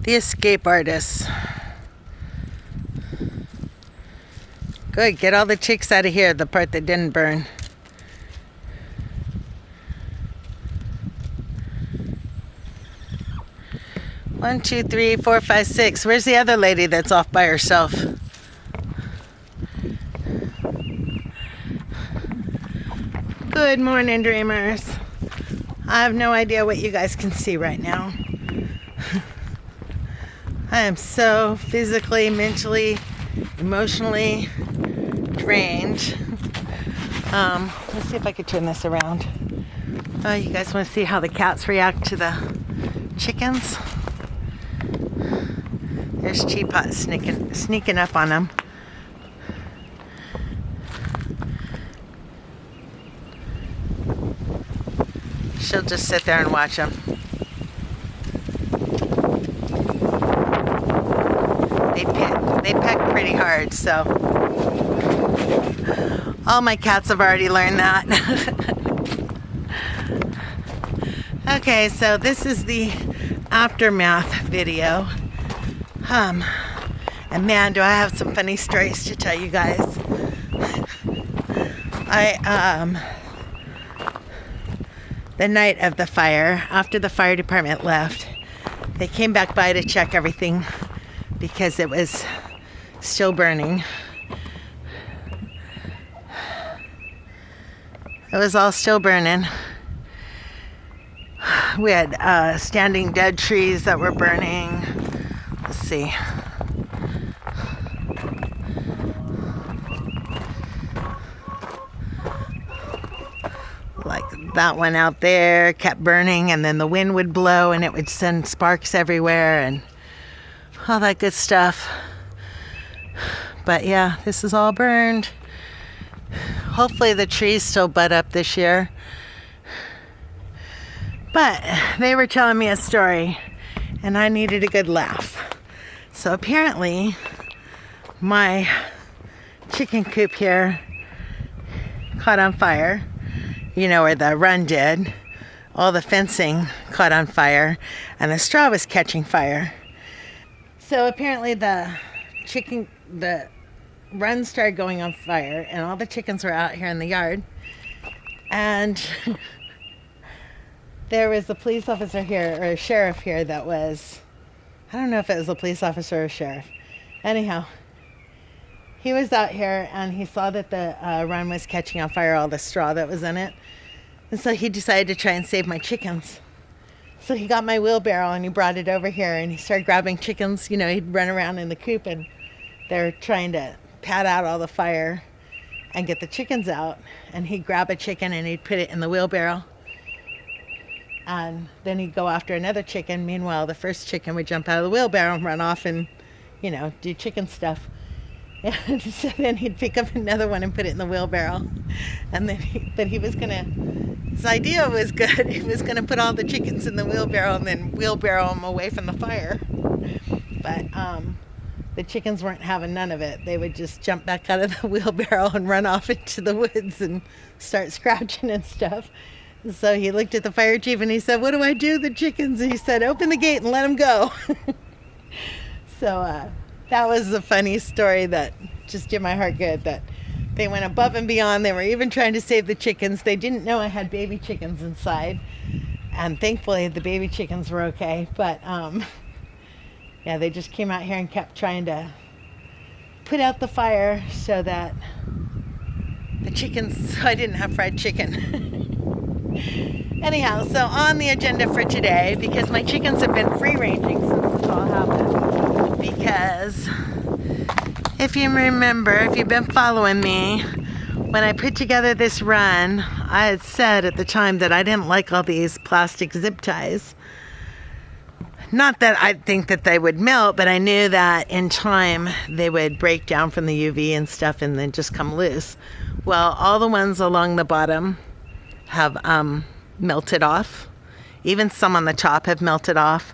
The escape artists. Good, get all the chicks out of here, the part that didn't burn. One, two, three, four, five, six. Where's the other lady that's off by herself? Good morning, dreamers. I have no idea what you guys can see right now. I am so physically, mentally, emotionally drained. Let's see if I could turn this around. You guys want to see how the cats react to the chickens? There's Teapot sneaking up on them. She'll just sit there and watch them. They peck pretty hard, so all my cats have already learned that. Okay, so this is the aftermath video. And man, do I have some funny stories to tell you guys. The night of the fire, after the fire department left, they came back by to check everything because it was still burning. It was all still burning. We had standing dead trees that were burning. Let's see. Like that one out there kept burning, and then the wind would blow and it would send sparks everywhere and all that good stuff. But yeah, this is all burned. Hopefully the trees still bud up this year. But they were telling me a story and I needed a good laugh. So apparently my chicken coop here caught on fire. You know where the run did. All the fencing caught on fire and the straw was catching fire. So apparently the run started going on fire and all the chickens were out here in the yard. And there was a police officer here, or a sheriff here that was, I don't know if it was a police officer or a sheriff. Anyhow, he was out here and he saw that the run was catching on fire, all the straw that was in it. And so he decided to try and save my chickens. So he got my wheelbarrow and he brought it over here and he started grabbing chickens. You know, he'd run around in the coop and they're trying to pat out all the fire and get the chickens out. And he'd grab a chicken and he'd put it in the wheelbarrow. And then he'd go after another chicken. Meanwhile, the first chicken would jump out of the wheelbarrow and run off and, you know, do chicken stuff. And so then he'd pick up another one and put it in the wheelbarrow. And then his idea was good. He was going to put all the chickens in the wheelbarrow and then wheelbarrow them away from the fire. But the chickens weren't having none of it. They would just jump back out of the wheelbarrow and run off into the woods and start scratching and stuff. So he looked at the fire chief and he said, "What do I do with the chickens?" And he said, "Open the gate and let them go." So that was a funny story that just did my heart good, that they went above and beyond. They were even trying to save the chickens. They didn't know I had baby chickens inside. And thankfully the baby chickens were okay. But yeah, they just came out here and kept trying to put out the fire so that the chickens, so I didn't have fried chicken. Anyhow, so on the agenda for today, because my chickens have been free ranging since this all happened, because if you remember, if you've been following me, when I put together this run, I had said at the time that I didn't like all these plastic zip ties. Not that I think that they would melt, but I knew that in time they would break down from the UV and stuff and then just come loose. Well, all the ones along the bottom have melted off. Even some on the top have melted off.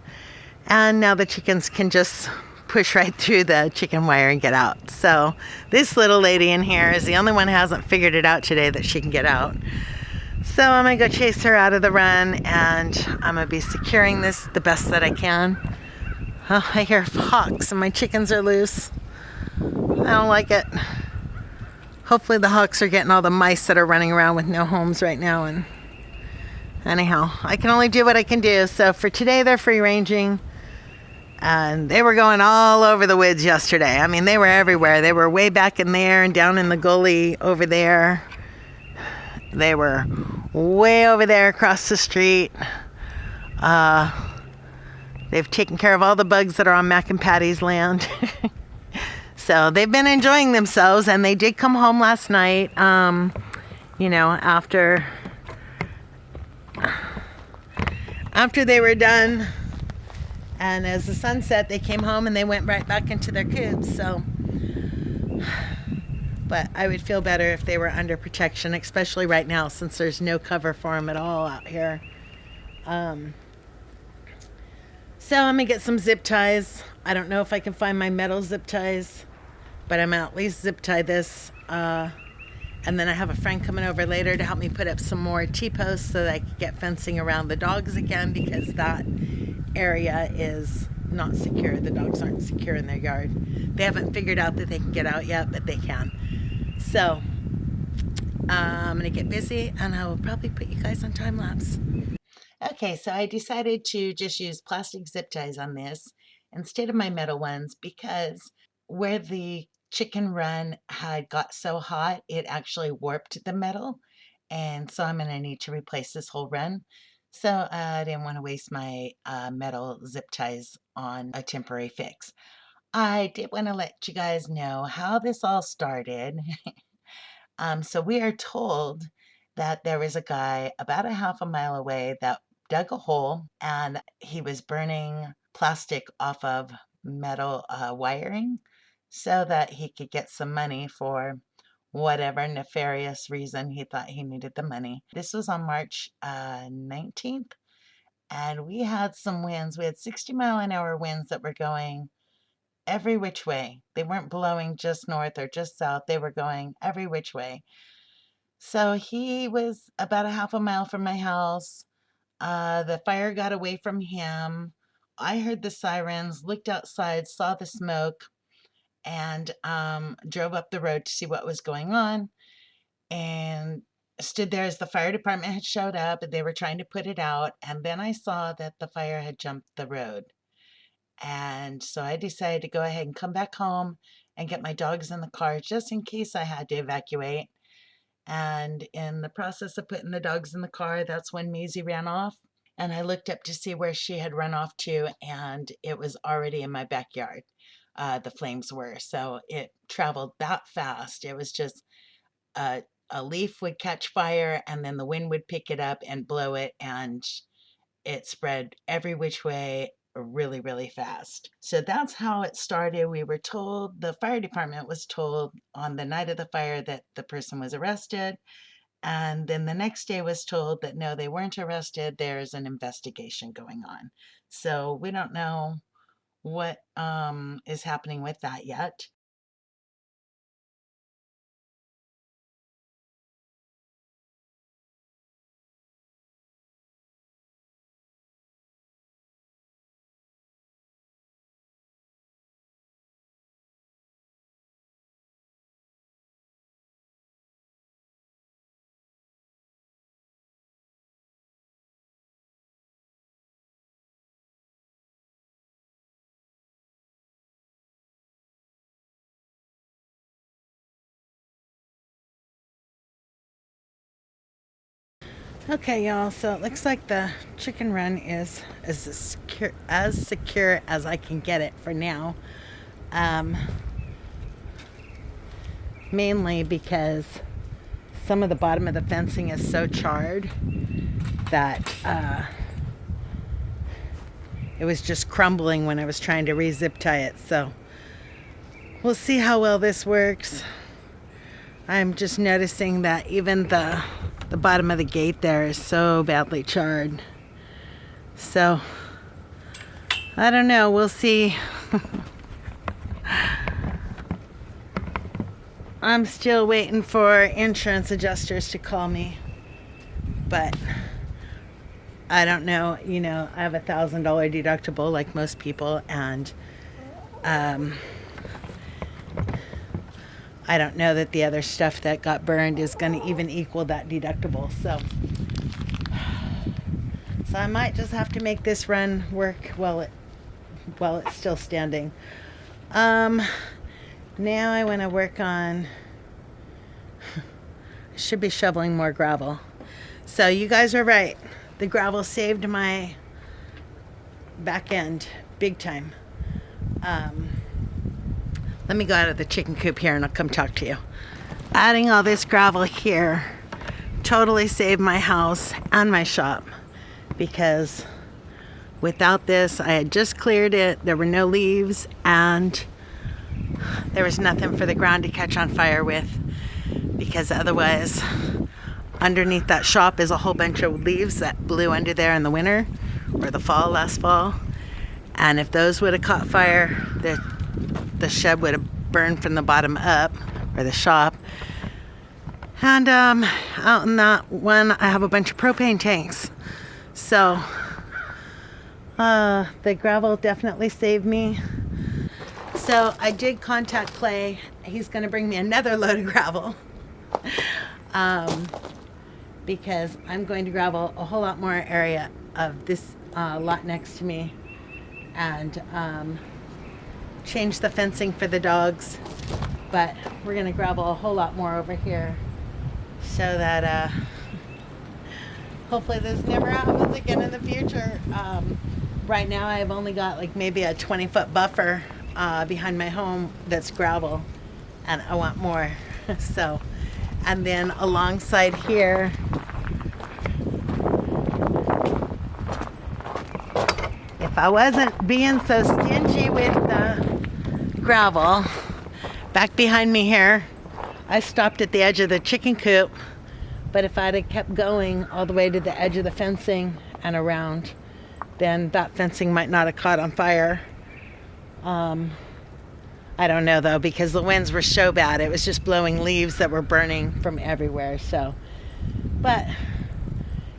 And now the chickens can just push right through the chicken wire and get out. So this little lady in here is the only one who hasn't figured it out today that she can get out. So I'm going to go chase her out of the run, and I'm going to be securing this the best that I can. Oh, I hear hawks and my chickens are loose. I don't like it. Hopefully the hawks are getting all the mice that are running around with no homes right now. And anyhow, I can only do what I can do. So for today, they're free ranging. And they were going all over the woods yesterday. I mean, they were everywhere. They were way back in there and down in the gully over there. They were way over there across the street. They've taken care of all the bugs that are on Mac and Patty's land. So they've been enjoying themselves, and they did come home last night, after they were done. And as the sun set, they came home and they went right back into their coops. So, but I would feel better if they were under protection, especially right now since there's no cover for them at all out here. So I'm gonna get some zip ties. I don't know if I can find my metal zip ties, but I'm gonna at least zip tie this. And then I have a friend coming over later to help me put up some more T-posts so that I can get fencing around the dogs again, because that area is not secure. The dogs aren't secure in their yard. They haven't figured out that they can get out yet, but they can. So I'm gonna get busy and I will probably put you guys on time lapse. Okay, so I decided to just use plastic zip ties on this instead of my metal ones, because where the chicken run had got so hot, it actually warped the metal. And so I'm going to need to replace this whole run. So I didn't want to waste my metal zip ties on a temporary fix. I did want to let you guys know how this all started. So we are told that there was a guy about a half a mile away that dug a hole, and he was burning plastic off of metal wiring so that he could get some money for whatever nefarious reason he thought he needed the money. This was on March 19th, and we had some winds. We had 60-mile-an-hour winds that were going every which way. They weren't blowing just north or just south. They were going every which way. So he was about a half a mile from my house. The fire got away from him. I heard the sirens, looked outside, saw the smoke, and drove up the road to see what was going on, and stood there as the fire department had showed up and they were trying to put it out. And then I saw that the fire had jumped the road. And so I decided to go ahead and come back home and get my dogs in the car just in case I had to evacuate. And in the process of putting the dogs in the car, that's when Maisie ran off. And I looked up to see where she had run off to, and it was already in my backyard. The flames were. So it traveled that fast. It was just a leaf would catch fire, and then the wind would pick it up and blow it, and it spread every which way really, really fast. So that's how it started. We were told, the fire department was told on the night of the fire that the person was arrested. And then the next day was told that no, they weren't arrested. There's an investigation going on. So we don't know what is happening with that yet. Okay, y'all, so it looks like the chicken run is as secure as I can get it for now. Mainly because some of the bottom of the fencing is so charred that it was just crumbling when I was trying to re-zip tie it. So we'll see how well this works. I'm just noticing that even the bottom of the gate there is so badly charred. So I don't know, we'll see. I'm still waiting for insurance adjusters to call me, but I don't know, you know, I have $1,000 deductible like most people, and I don't know that the other stuff that got burned is going to even equal that deductible. So I might just have to make this run work while it's still standing. Now I want to work on, I should be shoveling more gravel. So you guys are right. The gravel saved my back end big time. Let me go out of the chicken coop here and I'll come talk to you. Adding all this gravel here totally saved my house and my shop, because without this, I had just cleared it. There were no leaves and there was nothing for the ground to catch on fire with, because otherwise underneath that shop is a whole bunch of leaves that blew under there in the winter or the fall, last fall. And if those would have caught fire, the shed would have burned from the bottom up, or the shop. And out in that one, I have a bunch of propane tanks. So the gravel definitely saved me. So I did contact Clay. He's going to bring me another load of gravel. Because I'm going to gravel a whole lot more area of this lot next to me, and change the fencing for the dogs. But we're going to gravel a whole lot more over here, so that hopefully this never happens again in the future. Right now I've only got like maybe a 20-foot buffer behind my home that's gravel, and I want more. So, and then alongside here, if I wasn't being so stingy with the gravel, back behind me here, I stopped at the edge of the chicken coop, but if I'd have kept going all the way to the edge of the fencing and around, then that fencing might not have caught on fire. I don't know though, because the winds were so bad. It was just blowing leaves that were burning from everywhere. So, but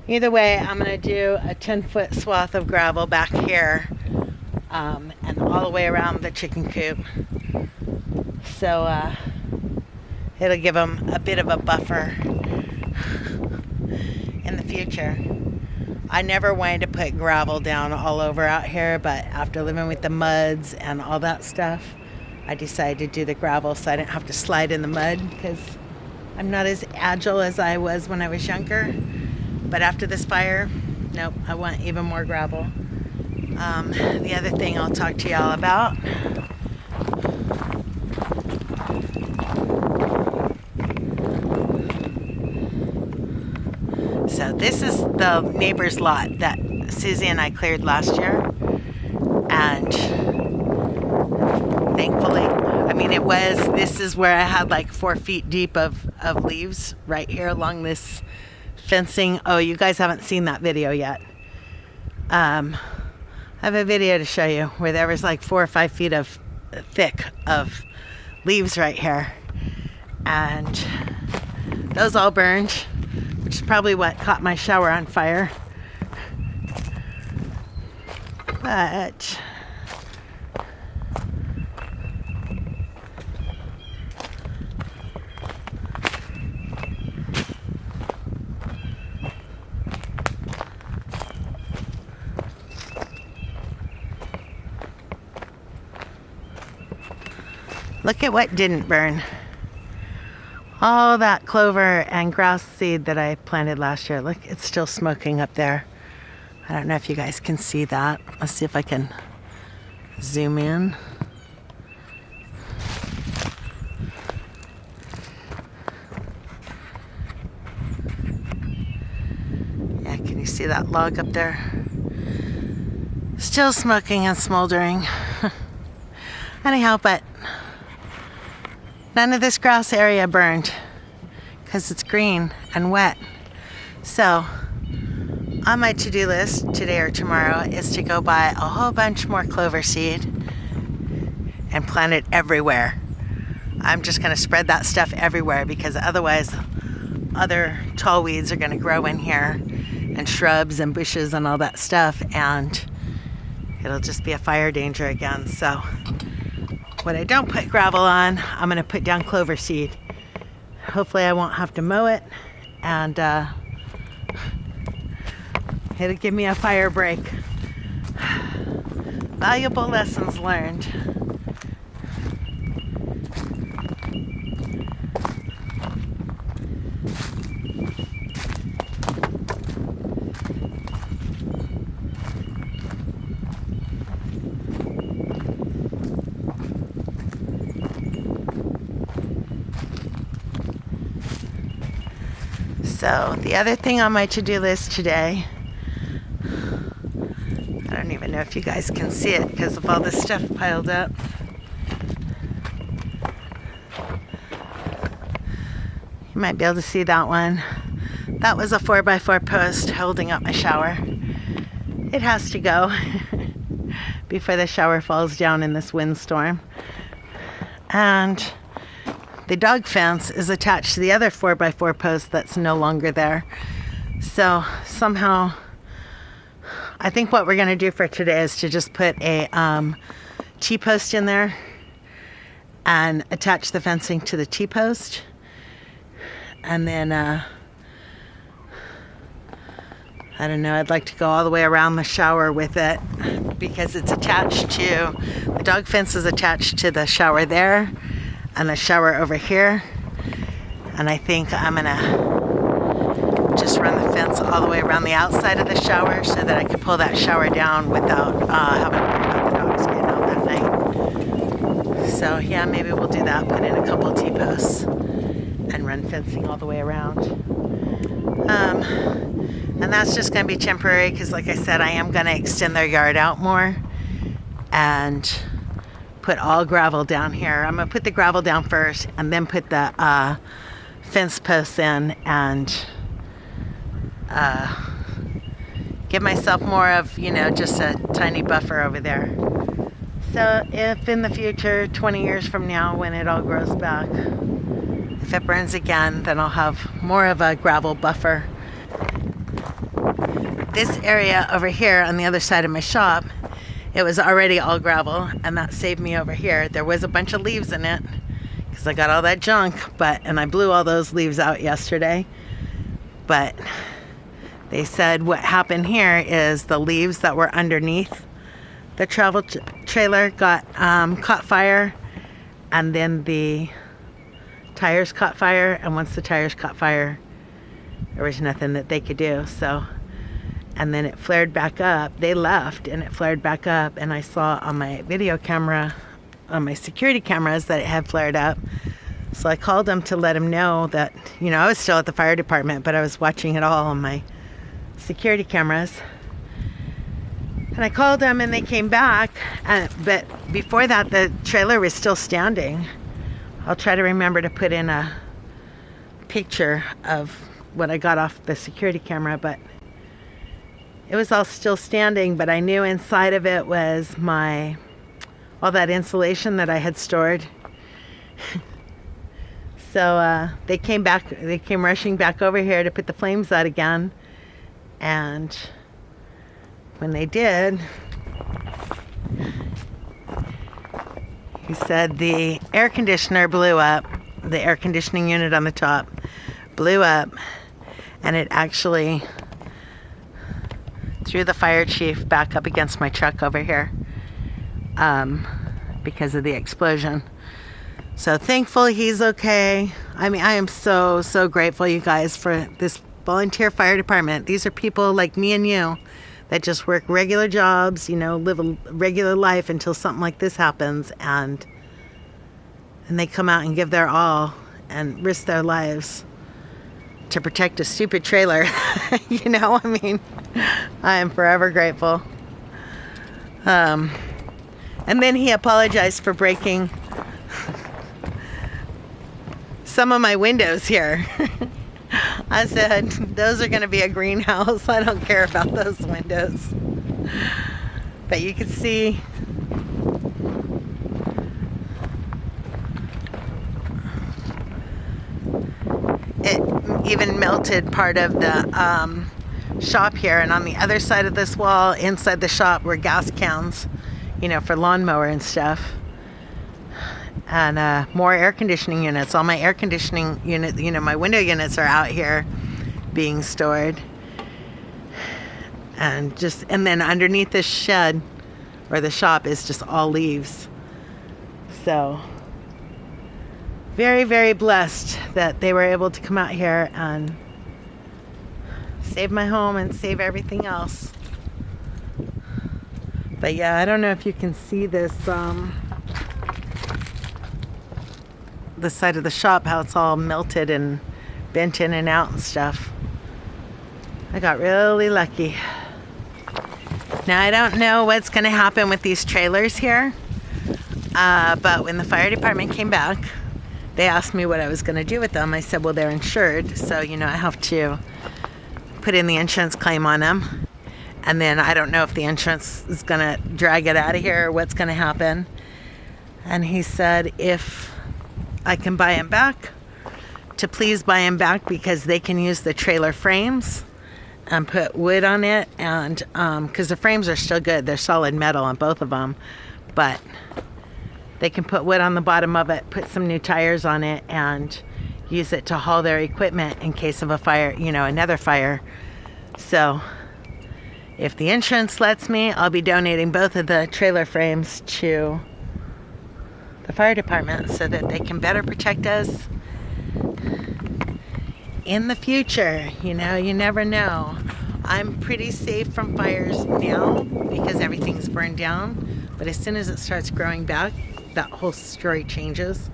either way, I'm going to do a 10-foot swath of gravel back here, and all the way around the chicken coop. So it'll give them a bit of a buffer in the future. I never wanted to put gravel down all over out here, but after living with the muds and all that stuff, I decided to do the gravel so I didn't have to slide in the mud, because I'm not as agile as I was when I was younger. But after this fire, nope, I want even more gravel. The other thing I'll talk to y'all about, so this is the neighbor's lot that Susie and I cleared last year, and thankfully, I mean, this is where I had like 4 feet deep of leaves right here along this fencing. Oh, you guys haven't seen that video yet. I have a video to show you where there was like 4 or 5 feet of thick of leaves right here, and those all burned, which is probably what caught my shower on fire. But look at what didn't burn. All that clover and grouse seed that I planted last year. Look, it's still smoking up there. I don't know if you guys can see that. Let's see if I can zoom in. Yeah, can you see that log up there? Still smoking and smoldering. Anyhow, but none of this grouse area burned because it's green and wet. So on my to-do list today or tomorrow is to go buy a whole bunch more clover seed and plant it everywhere. I'm just going to spread that stuff everywhere, because otherwise other tall weeds are going to grow in here and shrubs and bushes and all that stuff, and it'll just be a fire danger again. So when I don't put gravel on, I'm going to put down clover seed. Hopefully I won't have to mow it, and it'll give me a fire break. Valuable lessons learned. So the other thing on my to-do list today, I don't even know if you guys can see it because of all this stuff piled up. You might be able to see that one. That was a 4x4 post holding up my shower. It has to go before the shower falls down in this windstorm. And the dog fence is attached to the other 4x4 post that's no longer there. So somehow, I think what we're going to do for today is to just put a T-post in there and attach the fencing to the T-post. And then, I don't know, I'd like to go all the way around the shower with it because it's attached to, the dog fence is attached to the shower there and the shower over here. And I think I'm gonna just run the fence all the way around the outside of the shower so that I can pull that shower down without having to worry about the dogs getting out that night. So yeah, maybe we'll do that, put in a couple T-posts and run fencing all the way around. And that's just gonna be temporary because like I said, I am gonna extend their yard out more and put all gravel down here. I'm gonna put the gravel down first and then put the fence posts in and give myself more of, you know, just a tiny buffer over there. So if in the future, 20 years from now, when it all grows back, if it burns again, then I'll have more of a gravel buffer. This area over here on the other side of my shop, it was already all gravel, and that saved me over here. There was a bunch of leaves in it because I got all that junk, and I blew all those leaves out yesterday. But they said what happened here is the leaves that were underneath the travel trailer got caught fire, and then the tires caught fire, and once the tires caught fire, there was nothing that they could do. So, and then it flared back up. They left and it flared back up, and I saw on my video camera, on my security cameras, that it had flared up. So I called them to let them know that, you know, I was still at the fire department, but I was watching it all on my security cameras. And I called them and they came back, but before that the trailer was still standing. I'll try to remember to put in a picture of what I got off the security camera, but it was all still standing, but I knew inside of it was all that insulation that I had stored. So they came rushing back over here to put the flames out again. And when they did, he said the air conditioner blew up, the air conditioning unit on the top blew up, and it actually threw the fire chief back up against my truck over here because of the explosion. So thankful he's okay. I mean, I am so, so grateful, you guys, for this volunteer fire department. These are people like me and you that just work regular jobs, you know, live a regular life until something like this happens, and they come out and give their all and risk their lives to protect a stupid trailer. You know, I mean, I am forever grateful. And then he apologized for breaking some of my windows here. I said, those are going to be a greenhouse. I don't care about those windows. But you can see it even melted part of the shop here, and on the other side of this wall, inside the shop, were gas cans, you know, for lawnmower and stuff. And more air conditioning units. All my air conditioning unit, you know, my window units are out here being stored. And then underneath this shed or the shop is just all leaves. So very, very blessed that they were able to come out here and save my home and save everything else. But yeah, I don't know if you can see this the side of the shop, how it's all melted and bent in and out and stuff. I got really lucky. Now I don't know what's going to happen with these trailers here, but when the fire department came back, they asked me what I was going to do with them. I said, well, they're insured, so you know I have to put in the insurance claim on them, and then I don't know if the insurance is going to drag it out of here or what's going to happen. And he said if I can buy them back, to please buy them back, because they can use the trailer frames and put wood on it, and because the frames are still good, they're solid metal on both of them, but they can put wood on the bottom of it, put some new tires on it, and use it to haul their equipment in case of a fire, you know, another fire. So if the insurance lets me, I'll be donating both of the trailer frames to the fire department so that they can better protect us in the future. You know, you never know. I'm pretty safe from fires now because everything's burned down, but as soon as it starts growing back, that whole story changes.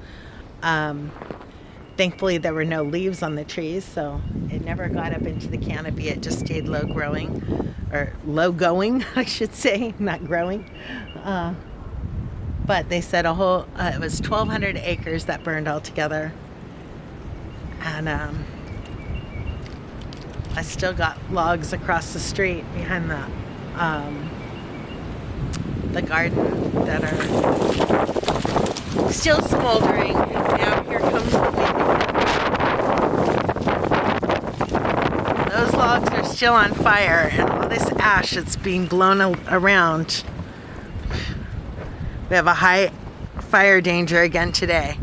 Thankfully there were no leaves on the trees, so it never got up into the canopy. It just stayed low growing, or low going I should say, not growing. But they said it was 1,200 acres that burned all together. And I still got logs across the street behind the garden that are still smoldering. Now here comes the wind. Those logs are still on fire, and all this ash that's being blown around. We have a high fire danger again today,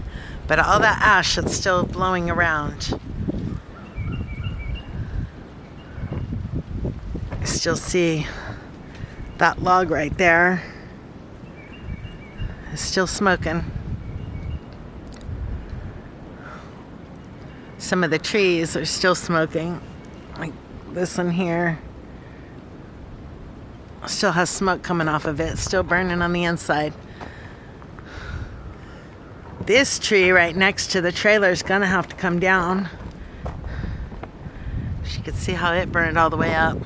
but all that ash that's still blowing around. I still see that log right there. It's still smoking. Some of the trees are still smoking, like this one here. Still has smoke coming off of it, still burning on the inside. This tree right next to the trailer is gonna have to come down. You can see how it burned all the way up.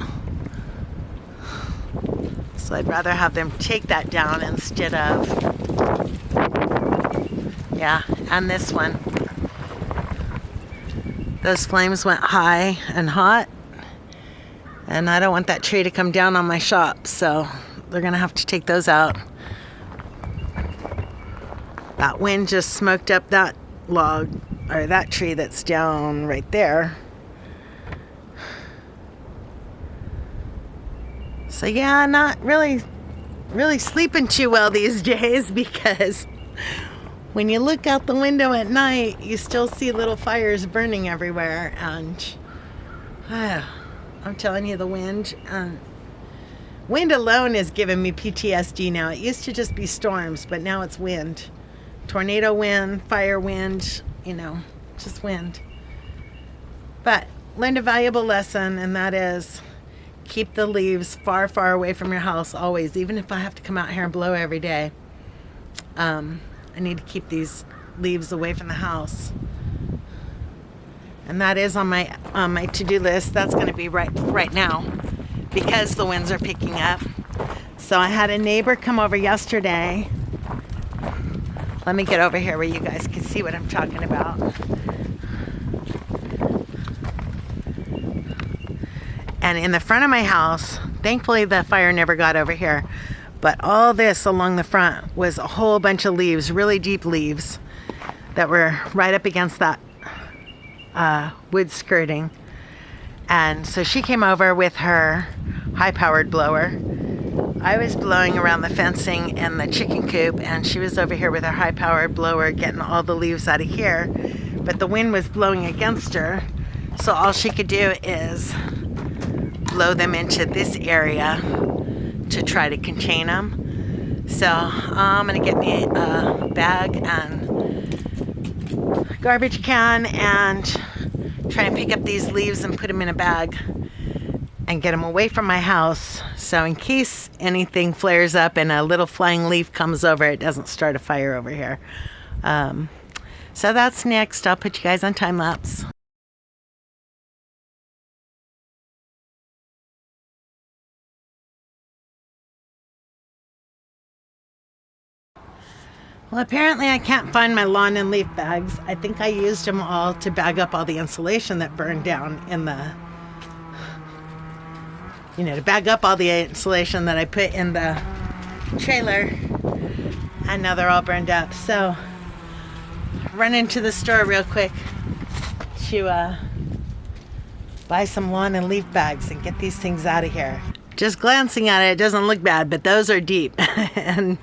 So I'd rather have them take that down instead of, yeah, and this one. Those flames went high and hot, and I don't want that tree to come down on my shop, so they're gonna have to take those out. That wind just smoked up that log, or that tree that's down right there. So yeah, not really sleeping too well these days, because when you look out the window at night, you still see little fires burning everywhere, and I'm telling you, the wind alone is giving me PTSD now. It used to just be storms, but now it's wind. Tornado wind, fire wind, you know, just wind. But learned a valuable lesson, and that is keep the leaves far, far away from your house always, even if I have to come out here and blow every day. I need to keep these leaves away from the house. And that is on my to-do list. That's going to be right now, because the winds are picking up. So I had a neighbor come over yesterday. Let me get over here where you guys can see what I'm talking about. And in the front of my house, thankfully the fire never got over here, but all this along the front was a whole bunch of leaves, really deep leaves, that were right up against that wood skirting. And so she came over with her high-powered blower. I was blowing around the fencing and the chicken coop, and she was over here with her high-powered blower getting all the leaves out of here. But the wind was blowing against her, so all she could do is blow them into this area to try to contain them. So I'm gonna get me a bag and garbage can and try and pick up these leaves and put them in a bag and get them away from my house, so in case anything flares up and a little flying leaf comes over, it doesn't start a fire over here. So that's next. I'll put you guys on time lapse. Well, apparently I can't find my lawn and leaf bags. I think I used them all to bag up all the insulation that burned down in the, to bag up all the insulation that I put in the trailer. And now they're all burned up. So, run into the store real quick to buy some lawn and leaf bags and get these things out of here. Just glancing at it doesn't look bad, but those are deep. And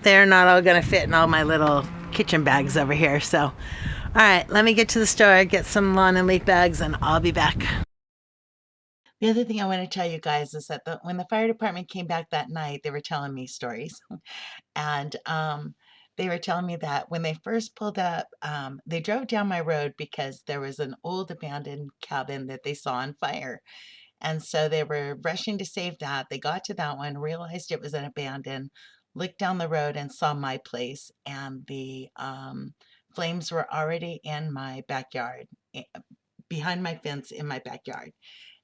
they're not all gonna fit in all my little kitchen bags over here. So, all right, let me get to the store, get some lawn and leaf bags, and I'll be back. The other thing I want to tell you guys is that when the fire department came back that night, they were telling me stories. And they were telling me that when they first pulled up, they drove down my road because there was an old abandoned cabin that they saw on fire. And so they were rushing to save that. They got to that one, realized it was an abandoned, looked down the road and saw my place, and the flames were already in my backyard, behind my fence in my backyard.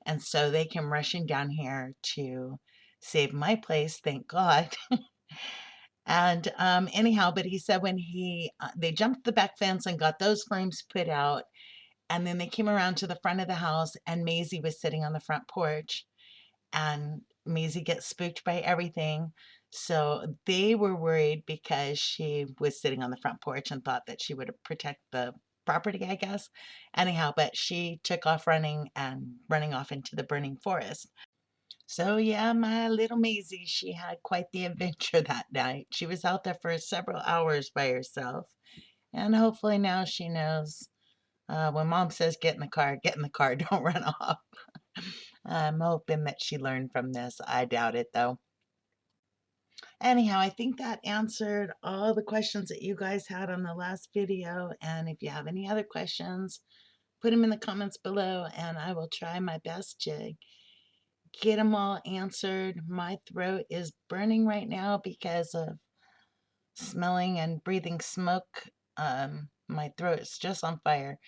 And so they came rushing down here to save my place, thank God. And anyhow, but he said when they jumped the back fence and got those flames put out, and then they came around to the front of the house, and Maisie was sitting on the front porch, and Maisie gets spooked by everything. So they were worried because she was sitting on the front porch and thought that she would protect the property, I guess. Anyhow, but she took off running off into the burning forest. So yeah, my little Maisie, she had quite the adventure that night. She was out there for several hours by herself. And hopefully now she knows when Mom says get in the car, don't run off. I'm hoping that she learned from this. I doubt it though. Anyhow, I think that answered all the questions that you guys had on the last video. And if you have any other questions, put them in the comments below and I will try my best to get them all answered. My throat is burning right now because of smelling and breathing smoke. My throat is just on fire.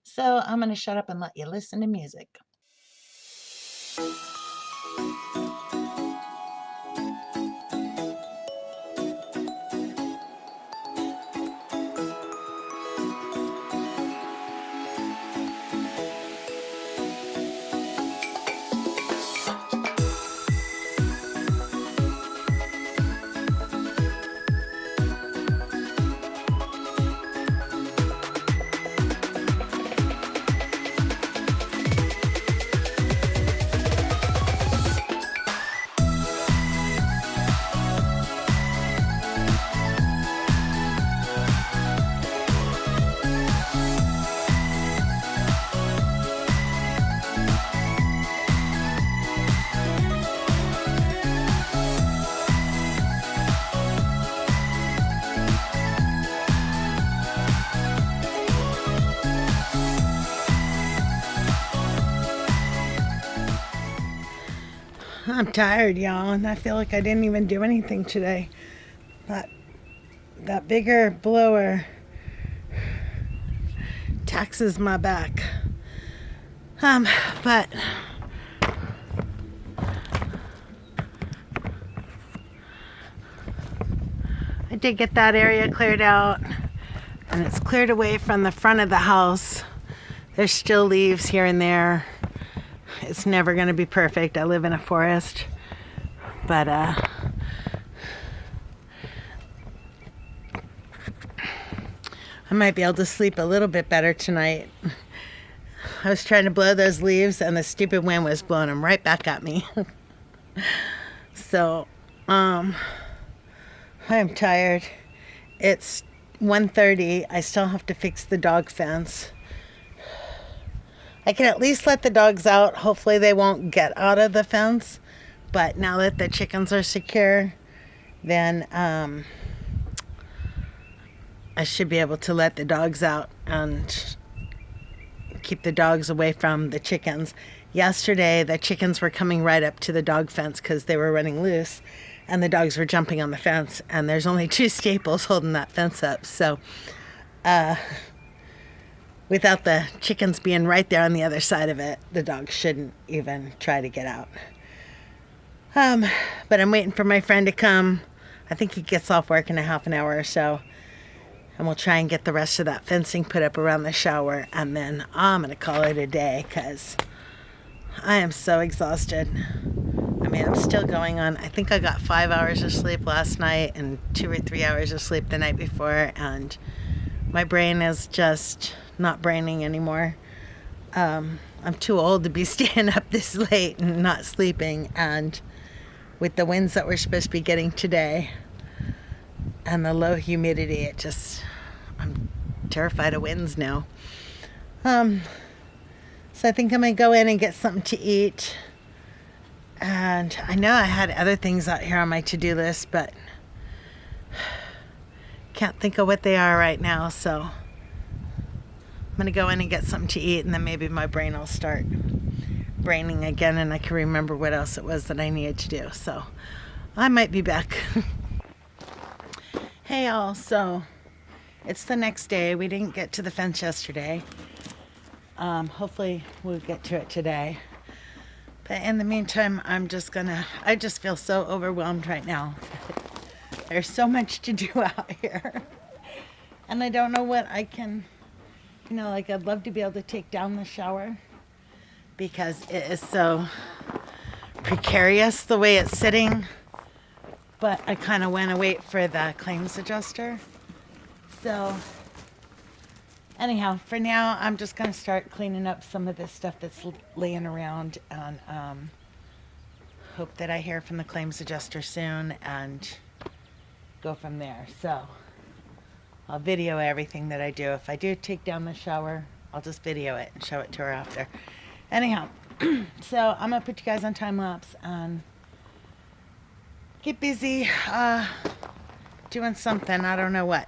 So I'm going to shut up and let you listen to music. I'm tired, y'all, and I feel like I didn't even do anything today. That bigger blower taxes my back. But I did get that area cleared out, and it's cleared away from the front of the house. There's still leaves here and there. It's never going to be perfect. I live in a forest. But I might be able to sleep a little bit better tonight. I was trying to blow those leaves and the stupid wind was blowing them right back at me. So, I'm tired. It's 1:30. I still have to fix the dog fence. I can at least let the dogs out. Hopefully they won't get out of the fence. But now that the chickens are secure, then I should be able to let the dogs out and keep the dogs away from the chickens. Yesterday, the chickens were coming right up to the dog fence because they were running loose, and the dogs were jumping on the fence, and there's only 2 staples holding that fence up. So without the chickens being right there on the other side of it, the dogs shouldn't even try to get out. But I'm waiting for my friend to come. I think he gets off work in a half an hour or so. And we'll try and get the rest of that fencing put up around the shower. And then I'm going to call it a day because I am so exhausted. I mean, I'm still going on. I think I got 5 hours of sleep last night and 2 or 3 hours of sleep the night before. And my brain is just not braining anymore. I'm too old to be staying up this late and not sleeping. And with the winds that we're supposed to be getting today and the low humidity, I'm terrified of winds now. So I think I'm going to go in and get something to eat. And I know I had other things out here on my to-do list, but can't think of what they are right now. So I'm going to go in and get something to eat, and then maybe my brain will start braining again, and I can remember what else it was that I needed to do. So I might be back. Hey all, so it's the next day. We didn't get to the fence yesterday. Hopefully we'll get to it today. But in the meantime, I just feel so overwhelmed right now. There's so much to do out here. And I don't know what I can, I'd love to be able to take down the shower because it is so precarious the way it's sitting. But I kind of want to wait for the claims adjuster. So anyhow, for now, I'm just going to start cleaning up some of this stuff that's laying around and hope that I hear from the claims adjuster soon and go from there. So I'll video everything that I do. If I do take down the shower, I'll just video it and show it to her after. Anyhow, so I'm going to put you guys on time lapse and get busy doing something. I don't know what.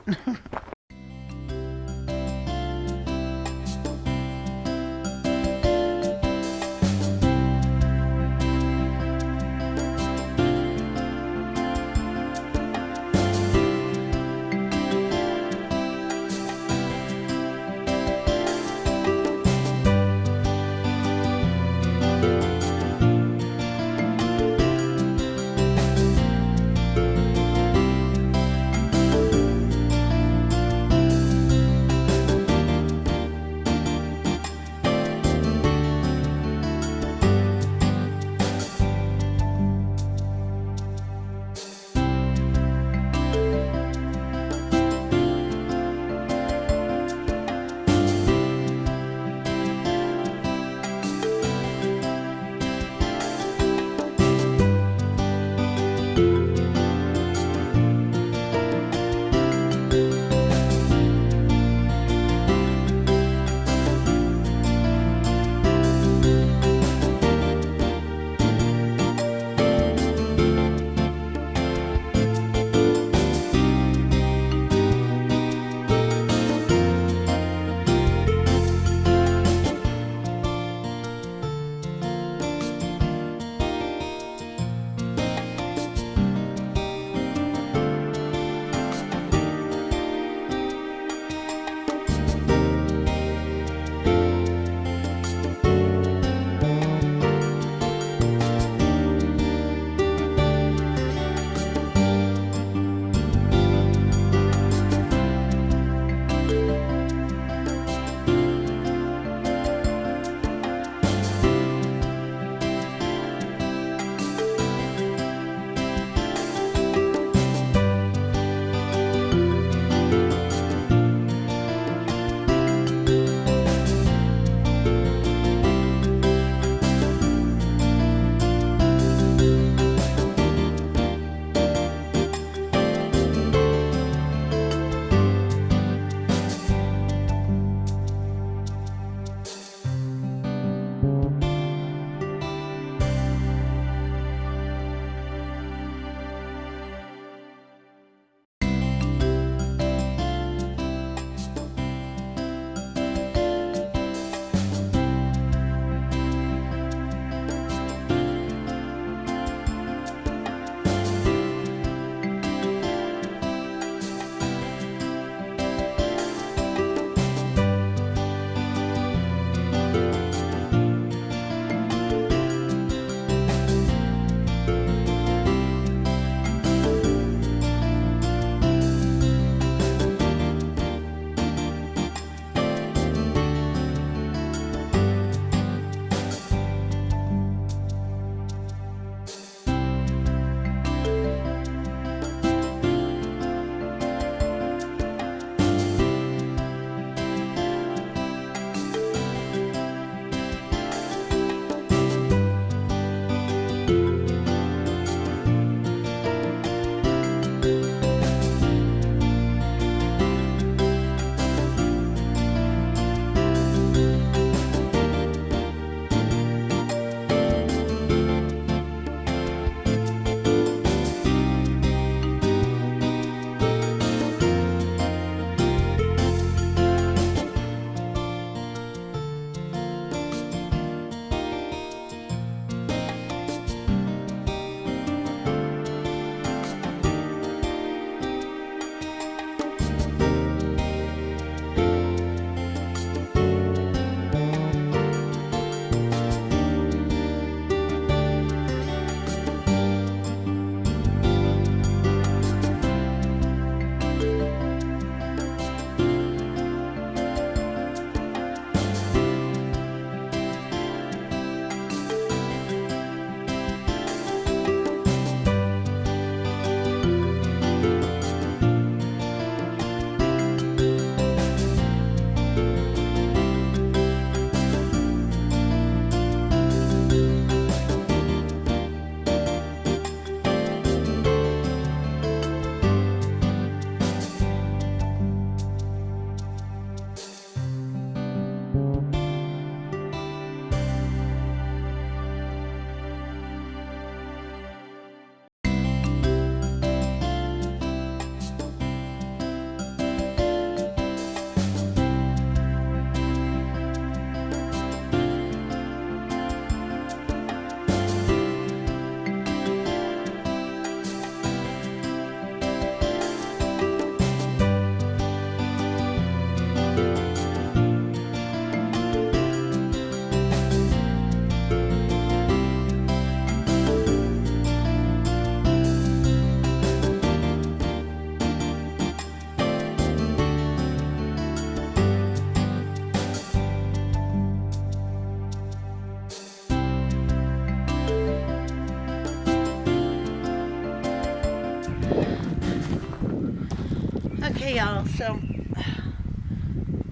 y'all. So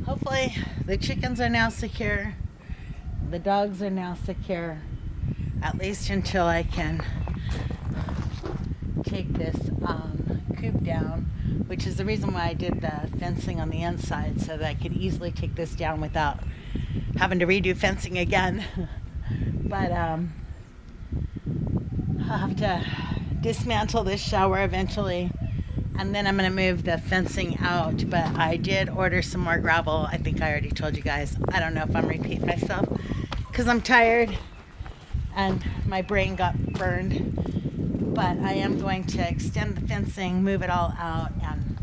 hopefully the chickens are now secure. The dogs are now secure, at least until I can take this coop down, which is the reason why I did the fencing on the inside, so that I could easily take this down without having to redo fencing again. But I'll have to dismantle this shower eventually, and then I'm going to move the fencing out. But I did order some more gravel. I think I already told you guys. I don't know if I'm repeating myself because I'm tired and my brain got burned. But I am going to extend the fencing, move it all out, and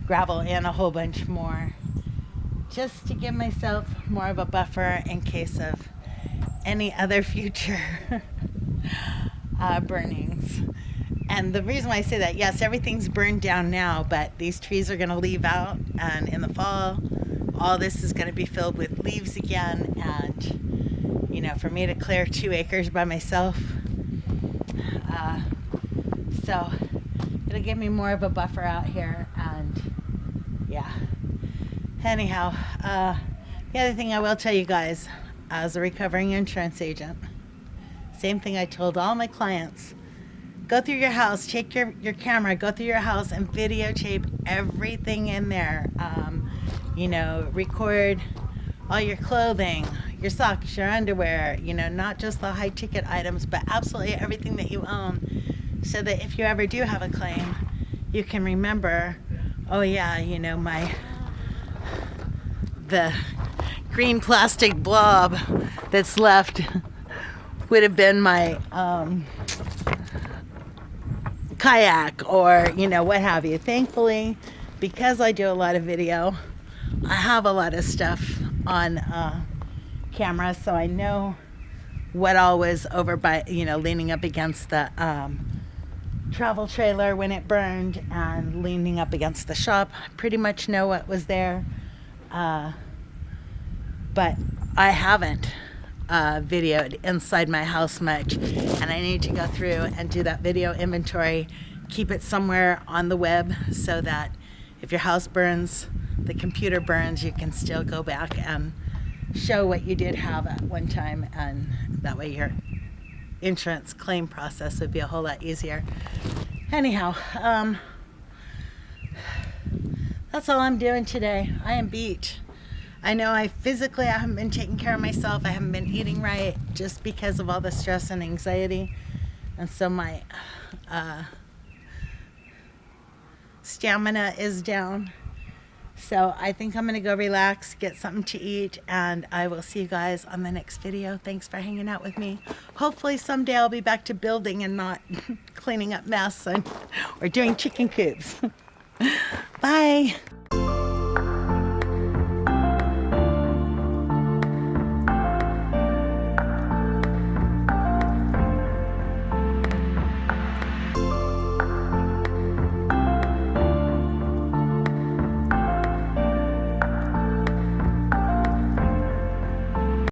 gravel in a whole bunch more, just to give myself more of a buffer in case of any other future burnings. And the reason why I say that, yes, everything's burned down now, but these trees are going to leave out, and in the fall, all this is going to be filled with leaves again. And, you know, for me to clear 2 acres by myself, so it'll give me more of a buffer out here. And yeah, anyhow, the other thing I will tell you guys, as a recovering insurance agent, same thing I told all my clients: go through your house, take your camera, go through your house and videotape everything in there. You know, record all your clothing, your socks, your underwear, you know, not just the high ticket items, but absolutely everything that you own, so that if you ever do have a claim, you can remember, oh yeah, you know, the green plastic blob that's left would have been my kayak, or, you know, what have you. Thankfully, because I do a lot of video, I have a lot of stuff on camera, so I know what all was over by, you know, leaning up against the travel trailer when it burned, and leaning up against the shop. I pretty much know what was there, but I haven't videoed inside my house much, and I need to go through and do that video inventory, keep it somewhere on the web, so that if your house burns, the computer burns, you can still go back and show what you did have at one time, and that way your insurance claim process would be a whole lot easier. Anyhow, that's all I'm doing today. I am beat. I know I haven't been taking care of myself. I haven't been eating right, just because of all the stress and anxiety, and so my stamina is down. So I think I'm going to go relax, get something to eat, and I will see you guys on the next video. Thanks for hanging out with me. Hopefully someday I'll be back to building and not cleaning up mess or doing chicken coops. Bye.